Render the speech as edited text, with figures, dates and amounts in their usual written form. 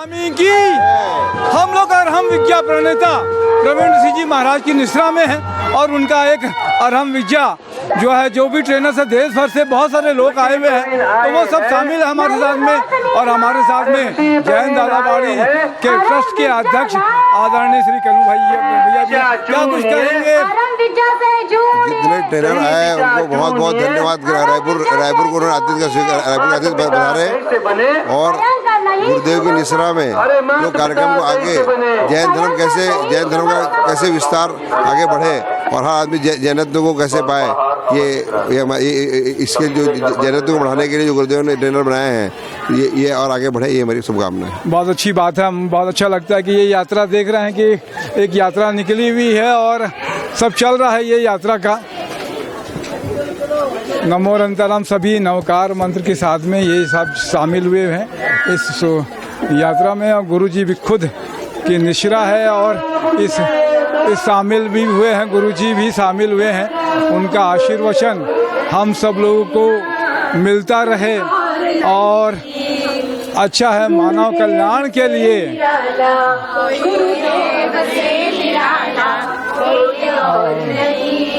की हम लोग अरहम विद्या प्रणेता प्रवीण सिंह जी महाराज की निश्रा में है और उनका एक अरहम विद्या जो है, जो भी ट्रेनर से देश भर से बहुत सारे लोग आए हुए हैं, तो वो सब शामिल है हमारे साथ में। और हमारे साथ में जैन दादाबाड़ी के ट्रस्ट के अध्यक्ष आदरणीय श्री कन्नू भैया क्या कुछ कहेंगे? जितने ट्रेनर आए उनको बहुत बहुत धन्यवाद। रायपुर को रायपुर बता रहे और गुरुदेव की निश्रा में जो कार्यक्रम को आगे जैन धर्म का कैसे विस्तार आगे बढ़े और हर आदमी जैनत्व को कैसे पाए, ये इसके जो जैनत्व को बढ़ाने के लिए जो गुरुदेव ने ट्रेनर बनाए हैं ये और आगे बढ़े, ये हमारी शुभकामना है। बहुत अच्छी बात है, बहुत अच्छा लगता है कि ये यात्रा देख रहे हैं कि एक यात्रा निकली हुई है और सब चल रहा है ये यात्रा का। नमोरंतरम सभी नवकार मंत्र के साथ में ये सब शामिल हुए हैं इस यात्रा में और गुरु जी भी खुद की निश्रा है और इस शामिल भी हुए हैं, गुरु जी भी शामिल हुए हैं। उनका आशीर्वचन हम सब लोगों को मिलता रहे और अच्छा है मानव कल्याण के लिए। गुरुदेव से निराला कोई और नहीं।